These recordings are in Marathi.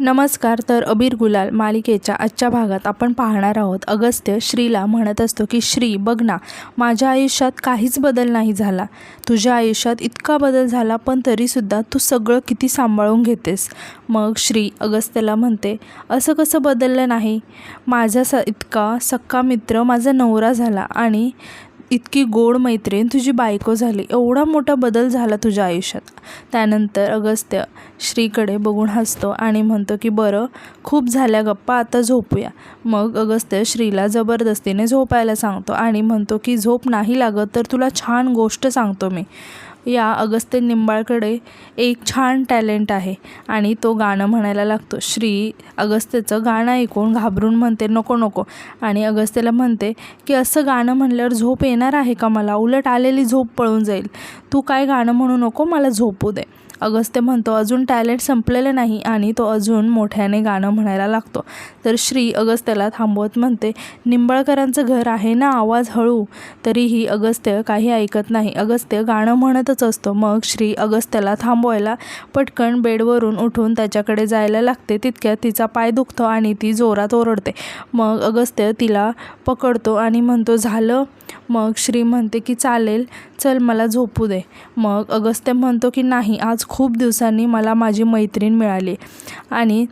नमस्कार. तर अबीर गुलाल मालिकेच्या आजच्या भागात आपण पाहणार आहोत. अगस्त्य श्रीला म्हणत असतो की श्री बघ ना, माझ्या आयुष्यात काहीच बदल नाही झाला. तुझ्या आयुष्यात इतका बदल झाला, पण तरीसुद्धा तू सगळं किती सांभाळून घेतेस. मग श्री अगस्त्यला म्हणते, असं कसं बदललं नाही? माझा इतका सक्का मित्र माझा नवरा झाला आणि इतकी गोड मैत्रीण तुझी बायको झाली. एवढा मोठा बदल झाला तुझ्या आयुष्यात. त्यानंतर अगस्त्य श्रीकडे बघून हसतो आणि म्हणतो की बरं, खूप झाल्या गप्पा, आता झोपूया. मग अगस्त्य श्रीला जबरदस्तीने झोपायला सांगतो आणि म्हणतो की झोप नाही लागत तर तुला छान गोष्ट सांगतो मी. या अगस्त्य निंबाळकडे एक छान टॅलेंट आहे आणि तो गाणं म्हणायला लागतो. श्री अगस्त्यचं गाणं ऐकून घाबरून म्हणते नको नको, आणि अगस्त्यला म्हणते की असं गाणं म्हणल्यावर झोप येणार आहे का मला? उलट आलेली झोप पळून जाईल. तू काय गाणं म्हणू नको, मला झोपू दे. अगस्त्य म्हणतो अजून टॅलेंट संपलेलं नाही आणि तो अजून मोठ्याने गाणं म्हणायला लागतो. तर श्री अगस्त्याला थांबवत म्हणते, निंबाळकरांचं घर आहे ना, आवाज हळू. तरीही अगस्त्य काही ऐकत नाही. अगस्त्य गाणं म्हणतच असतो. मग श्री अगस्त्याला थांबवायला पटकन बेडवरून उठून त्याच्याकडे जायला लागते. तितक्यात तिचा पाय दुखतो आणि ती जोरात ओरडते. मग अगस्त्य तिला पकडतो आणि म्हणतो झालं? मग श्री म्हणते की चालेल, चल मला झोपू दे. मग अगस्त्य म्हणतो की नाही, आज खूप दिवसांनी मला माझी मैत्रीण मिळाली आणि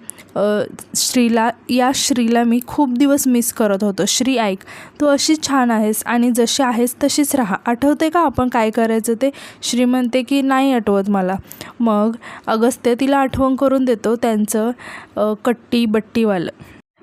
श्रीला मी खूप दिवस मिस करत होतो. श्री ऐक, तू अशीच छान आहेस आणि जशी आहेस तशीच राहा. आठवते का आपण काय करायचं ते? श्री म्हणते की नाही आठवत मला. मग अगस्त्य तिला आठवण करून देतो त्यांचं कट्टी बट्टीवालं.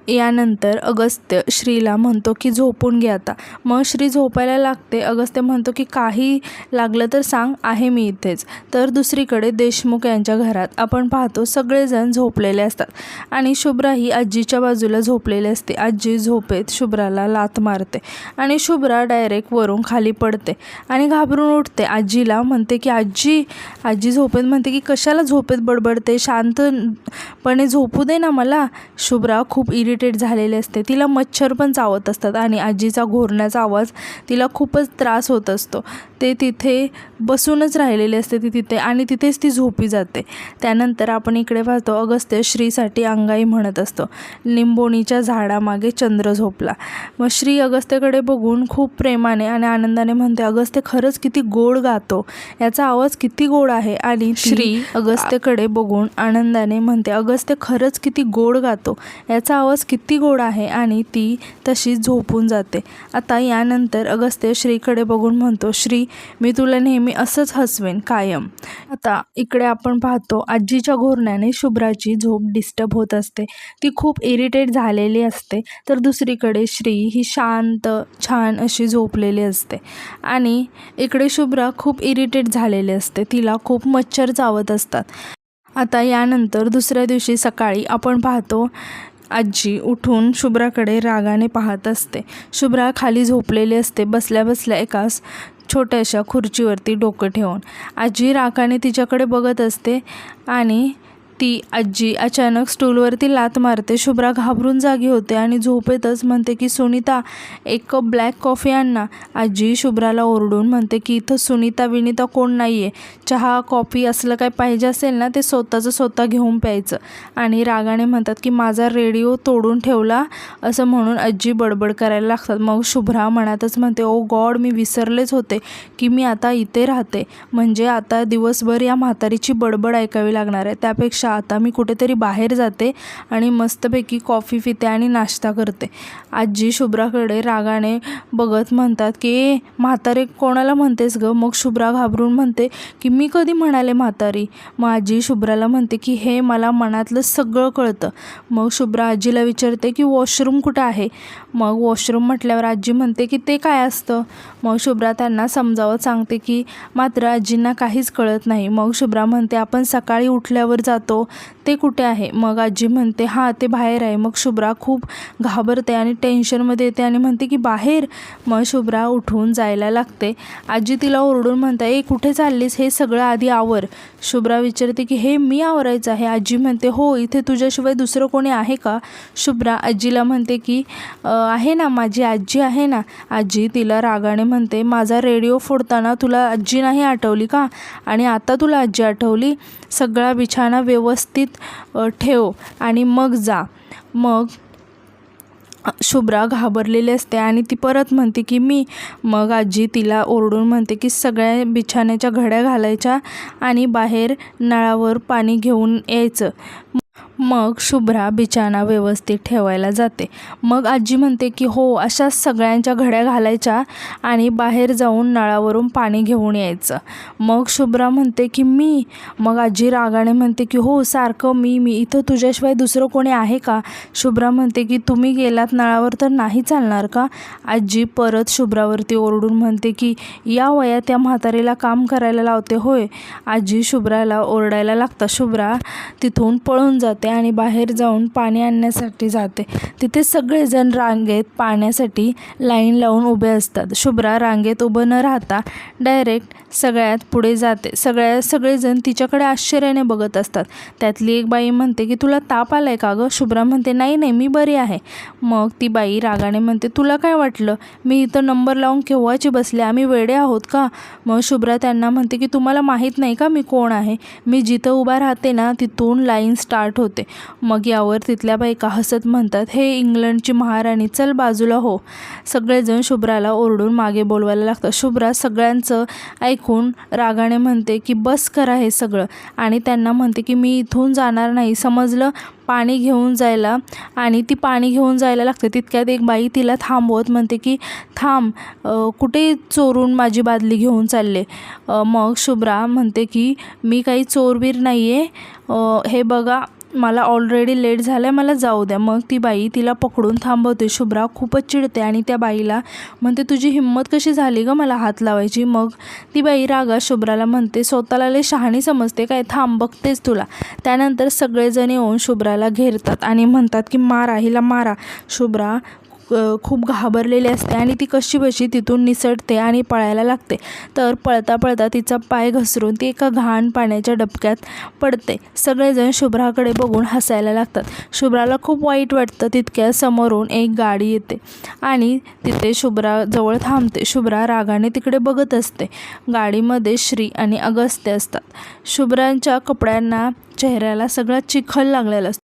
यानंतर अगस्त्य श्रीला म्हणतो की झोपून घे आता. मग श्री झोपायला लागते. अगस्त्य म्हणतो की काही लागलं तर सांग, आहे मी इथेच. तर दुसरीकडे देशमुख यांच्या घरात आपण पाहतो सगळेजण झोपलेले असतात आणि शुभ्रा ही आजीच्या बाजूला झोपलेली असते. आजी झोपेत शुभ्राला लाथ मारते आणि शुभ्रा डायरेक्ट वरून खाली पडते आणि घाबरून उठते. आजीला म्हणते की आजी झोपेत म्हणते की कशाला झोपेत बडबडते, शांतपणे झोपू दे ना मला. शुभ्रा खूप इरिटेट झालेली असते. तिला मच्छर पण चावत असतात आणि आजीचा घोरण्याचा आवाज तिला खूपच त्रास होत असतो. ते तिथे बसूनच राहिलेले असते तिथे आणि तिथेच ती झोपी जाते. त्यानंतर आपण इकडे पाहतो अगस्त्य श्रीसाठी अंगाई म्हणत असतो. लिंबोणीच्या झाडामागे चंद्र झोपला. मग श्री अगस्त्यकडे बघून खूप प्रेमाने आणि आनंदाने म्हणते, अगस्त्य खरंच किती गोड गातो, याचा आवाज किती गोड आहे. आणि श्री अगस्त्यकडे बघून आनंदाने म्हणते, अगस्त्य खरंच किती गोड गातो, याचा आवाज किती गोड आहे. आणि ती तशीच झोपून जाते. आता यानंतर अगस्त्य श्रीकडे बघून म्हणतो, श्री मी तुला नेहमी असंच हसवेन कायम. आता इकडे आपण पाहतो आजीच्या घोरण्याने शुभ्राची झोप डिस्टर्ब होत असते. ती खूप इरिटेट झालेली असते. तर दुसरीकडे श्री ही शांत छान अशी झोपलेली असते आणि इकडे शुभ्रा खूप इरिटेट झालेली असते. तिला खूप मच्छर चावत असतात. आता यानंतर दुसऱ्या दिवशी सकाळी आपण पाहतो आजी उठून शुभ्राकडे रागाने पाहत असते. शुभ्रा खाली झोपलेली असते, बसल्या बसल्या एका छोट्याशा खुर्चीवरती डोकं ठेवून. आजी रागाने तिच्याकडे बघत असते आणि ती आजी अचानक स्टूलवरती लाथ मारते. शुभ्रा घाबरून जागी होते आणि झोपेतच म्हणते की सुनीता, एक कप ब्लॅक कॉफी आण ना. आजी शुभ्राला ओरडून म्हणते की इथं सुनीता विनीता कोण नाही आहे, चहा कॉफी असलं काय पाहिजे असेल ना ते स्वतः घेऊन प्यायचं. आणि रागाने म्हणतात की माझा रेडिओ तोडून ठेवला असं म्हणून आजी बडबड करायला लागतात. मग शुभ्रा मनातच म्हणते, ओ गॉड, मी विसरलेच होते की मी आता इथे राहते, म्हणजे आता दिवसभर या म्हातारीची बडबड ऐकावी लागणार आहे. त्यापेक्षा आता मी कुठेतरी बाहेर जाते आणि मस्तपैकी कॉफी पिते आणि नाश्ता करते. आजी शुभ्राकडे रागाने बघत म्हणतात की म्हातारे कोणाला म्हणतेस ग? मग शुभ्रा घाबरून म्हणते की मी कधी म्हणाले म्हातारी? मग आजी शुभ्राला म्हणते की हे मला मनातलं सगळं कळतं. मग शुभ्रा आजीला विचारते की वॉशरूम कुठं आहे? मग वॉशरूम म्हटल्यावर आजी म्हणते की ते काय असतं? मग शुभ्रा त्यांना समजावत सांगते की मात्र आजींना काहीच कळत नाही. मग शुभ्रा म्हणते आपण सकाळी उठल्यावर जातो ते कुठे आहे? मग आजी म्हणते हां ते बाहेर आहे. मग शुभ्रा खूप घाबरते आणि टेन्शनमध्ये येते आणि म्हणते की बाहेर? मग शुभ्रा उठून जायला लागते. आजी तिला ओरडून म्हणते, ए कुठे चाललीस, हे सगळं आधी आवर. शुभ्रा विचारते की हे मी आवरायचं आहे? आजी म्हणते हो, इथे तुझ्याशिवाय दुसरं कोणी आहे का? शुभ्रा आजीला म्हणते की आहे ना, माझी आजी आहे ना. आजी तिला रागाने म्हणते, माझा रेडिओ फोडताना तुला आजी नाही आठवली का? आणि आता तुला आजी आठवली? सगळा बिछाना व्यवस्थित व्यवस्थित ठेव आणि मग जा. मग शुभ्रा घाबरलेली असते आणि ती परत म्हणते की मग आजी तिला ओरडून म्हणते की सगळ्या बिछाण्याच्या घड्या घालायच्या आणि बाहेर नळावर पाणी घेऊन यायचं. मग शुभ्रा बिछाना व्यवस्थित ठेवायला जाते. मग आजी म्हणते की हो, अशाच सगळ्यांच्या घड्या घालायच्या आणि बाहेर जाऊन नळावरून पाणी घेऊन यायचं. मग शुभ्रा म्हणते की मग आजी रागाने म्हणते की हो, सारखं मी इथं तुझ्याशिवाय दुसरं कोणी आहे का? शुभ्रा म्हणते की तुम्ही गेलात नळावर तर नाही चालणार का? आजी परत शुभ्रावरती ओरडून म्हणते की या वयात त्या म्हातारीला काम करायला लावते होय. आजी शुभ्राला ओरडायला लागतात. शुभ्रा तिथून पळून जाते आणि बाहेर जाऊन पाणी आणण्यासाठी जाते. तिथे सगळेजण रांगेत पाण्यासाठी लाईन लावून उभे असतात. शुभ्रा रांगेत उभं न राहता डायरेक्ट सगळ्यात पुढे जाते. सगळेजण तिच्याकडे आश्चर्याने बघत असतात. त्यातली एक बाई म्हणते की तुला ताप आलाय का गं? शुभ्रा म्हणते नाही मी बरी आहे. मग ती बाई रागाने म्हणते तुला काय वाटलं? मी इथं नंबर लावून केव्हाची बसले, आम्ही वेडे आहोत का? मग शुभ्रा त्यांना म्हणते की तुम्हाला माहीत नाही का मी कोण आहे? मी जिथं उभा राहते ना तिथून लाईन स्टार्ट होते. मग यावर तिथल्या बायका हसत म्हणतात हे इंग्लंडची महाराणी, चल बाजूला हो. सगळेजण शुभ्राला ओरडून मागे बोलवायला लागतात. शुभ्रा सगळ्यांचं ऐकून रागाने म्हणते की बस करा हे सगळं आणि त्यांना म्हणते की मी इथून जाणार नाही, समजलं? पाणी घेऊन जायला. आणि ती पाणी घेऊन जायला लागते. तितक्यात एक बाई तिला थांबवत म्हणते की थांब, कुठे चोरून माझी बादली घेऊन चालले? मग शुभ्रा म्हणते की मी काही चोरबीर नाही आहे, हे बघा मला ऑलरेडी लेट झालं आहे, मला जाऊ द्या. मग ती बाई तिला पकडून थांबवते. शुभ्रा खूपच चिडते आणि त्या बाईला म्हणते तुझी हिंमत कशी झाली गं मला हात लावायची? मग ती बाई रागात शुभ्राला म्हणते स्वतःला लय शहाणी समजते काय, थांब बघतेच तुला. त्यानंतर सगळेजण येऊन शुभ्राला घेरतात आणि म्हणतात की मारा हिला मारा. शुभ्रा खूप घाबरलेली असते आणि ती कशीबशी तिथून निसटते आणि पळायला लागते. तर पळता पळता तिचा पाय घसरून ती एका घाण पाण्याच्या डबक्यात पडते. सगळेजण शुभ्राकडे बघून हसायला लागतात. शुभ्राला खूप वाईट वाटतं. तितक्या समोरून एक गाडी येते आणि तिथे शुभ्रा जवळ थांबते. शुभ्रा रागाने तिकडे बघत असते. गाडीमध्ये श्री आणि अगस्त्य असतात. शुभ्रांच्या कपड्यांना चेहऱ्याला सगळा चिखल लागलेला असतो.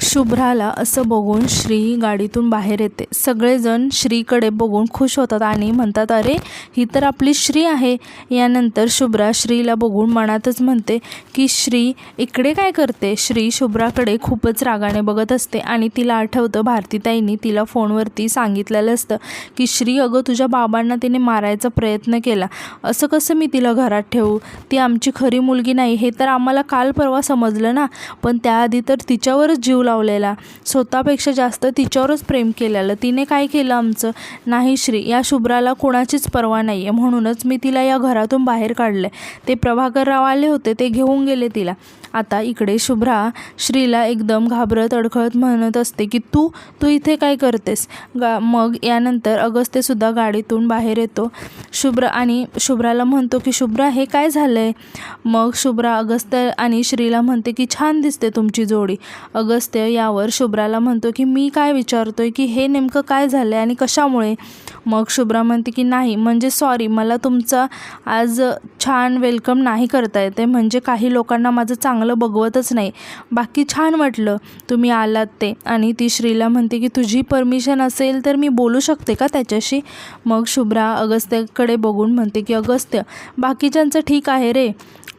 शुभ्राला असं बघून श्री गाडीतून बाहेर येते. सगळेजण श्रीकडे बघून खुश होतात आणि म्हणतात अरे ही तर आपली श्री आहे. यानंतर शुभ्रा श्रीला बघून मनातच म्हणते की श्री इकडे काय करते? श्री शुभ्राकडे खूपच रागाने बघत असते आणि तिला आठवतं भारतीताईंनी तिला फोनवरती सांगितलेलं असतं की श्री अगं तुझ्या बाबांना तिने मारायचा प्रयत्न केला, असं कसं मी तिला घरात ठेवू? ती आमची खरी मुलगी नाही हे तर आम्हाला काल परवा समजलं ना, पण त्याआधी तर तिच्यावरच जीव लावलेला, स्वतःपेक्षा जास्त तिच्यावरच प्रेम केलेलं. तिने काय केलं आमचं? नाही श्री, या शुभ्राला कोणाचीच पर्वा नाही आहे, म्हणूनच मी तिला या घरातून बाहेर काढलं. ते प्रभाकरराव आले होते, ते घेऊन गेले तिला. आता इकडे शुभ्रा श्रीला एकदम घाबरत अडखळत म्हणत असते की तू इथे काय करतेस? मग यानंतर अगस्त्यसुद्धा गाडीतून बाहेर येतो. शुभ्राला म्हणतो की शुभ्रा हे काय झालं आहे? मग शुभ्रा अगस्त्य आणि श्रीला म्हणते की छान दिसते तुमची जोडी. अगस्त्य यावर शुभ्राला म्हणतो की मी काय विचारतोय की हे नेमकं काय झालं आहे आणि कशामुळे? मग शुभ्रा म्हणते की नाही म्हणजे सॉरी, मला तुमचा आज छान वेलकम नाही करता येते, म्हणजे काही लोकांना माझं चांगलं बघवतच नाही. बाकी छान वाटलं तुम्ही आलात ते. आणि ती श्रीला म्हणते की तुझी परमिशन असेल तर मी बोलू शकते का त्याच्याशी? मग शुभ्रा अगस्त्याकडे बघून म्हणते की अगस्त्य बाकीच्यांचं ठीक आहे रे,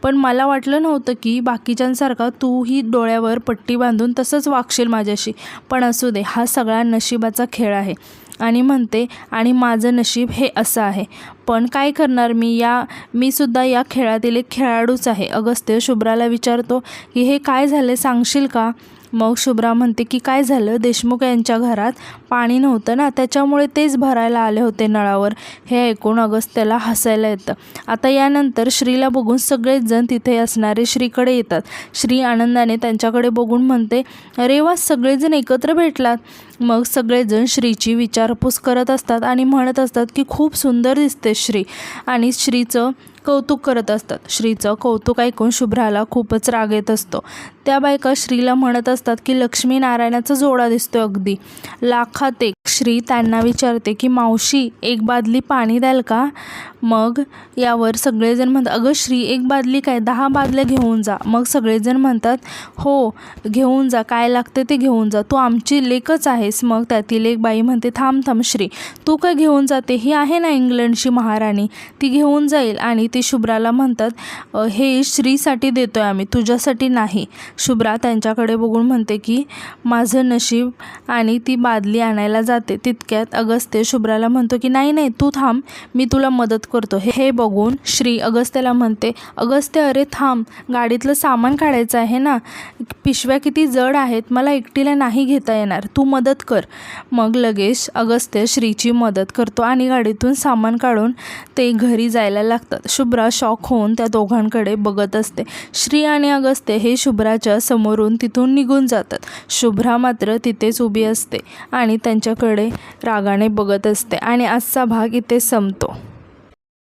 पण मला वाटलं नव्हतं की बाकीच्यांसारखा तूही डोळ्यावर पट्टी बांधून तसंच वागशील माझ्याशी. पण असू दे, हा सगळा नशिबाचा खेळ आहे. आणि म्हणते आणि माझं नशीब हे असं आहे, पण काय करणार मी सुद्धा या खेळातील एक खेळाडूच आहे. अगस्त्य शुभ्राला विचारतो की हे काय झालं सांगशील का? मग शुभ्रा म्हणते की काय झालं, देशमुख यांच्या घरात पाणी नव्हतं ना, त्याच्यामुळे तेच भरायला आले होते नळावर. हे ऐकून अगस्त्याला हसायला येतं. आता यानंतर श्रीला बघून सगळेच जण तिथे असणारे श्रीकडे येतात. श्री आनंदाने त्यांच्याकडे बघून म्हणते अरे वा, सगळेजण एकत्र भेटलात. मग सगळेजण श्रीची विचारपूस करत असतात आणि म्हणत असतात की खूप सुंदर दिसते श्री. आणि श्रीचं कौतुक करत असतात. श्रीचं कौतुक ऐकून शुभ्राला खूपच राग येत असतो. त्या बायका श्रीला म्हणत असतात की लक्ष्मीनारायणाचा जोडा दिसतोय अगदी लाखात एक. श्री त्यांना विचारते की मावशी एक बादली पाणी द्याल का? मग यावर सगळेजण म्हणतात अगं श्री, एक बादली काय 10 बादल्या घेऊन जा. मग सगळेजण म्हणतात हो घेऊन जा, काय लागते ते घेऊन जा, तू आमची लेकच आहेस. मग त्यातील एक बाई म्हणते थांब थांब श्री, तू काय घेऊन जाते, ही आहे ना इंग्लंडची महाराणी, ती घेऊन जाईल. आणि ती शुभ्राला म्हणतात हे श्रीसाठी देतोय आम्ही, तुझ्यासाठी नाही. शुभ्रा त्यांच्याकडे बघून म्हणते की माझं नशीब, आणि ती बादली आणायला जाते. तितक्यात अगस्त्य शुभ्राला म्हणतो की नाही नाही तू थांब, मी तुला मदत करतो. हे बघून श्री अगस्त्याला म्हणते अगस्त्य अरे थांब, गाडीतलं सामान काढायचं आहे ना, पिशव्या किती जड आहेत, मला एकटीला नाही घेता येणार, तू मदत कर. मग लगेच अगस्त्य श्रीची मदत करतो आणि गाडीतून सामान काढून ते घरी जायला लागतात. शुभ्रा शॉक होऊन त्या दोघांकडे बघत असते. श्री आणि अगस्त्य हे शुभ्राच्या समोरून तिथून निघून जातात. शुभ्रा मात्र तिथेच उभी असते आणि त्यांच्याकडे रागाने बघत असते. आणि आजचा भाग इथे संपतो.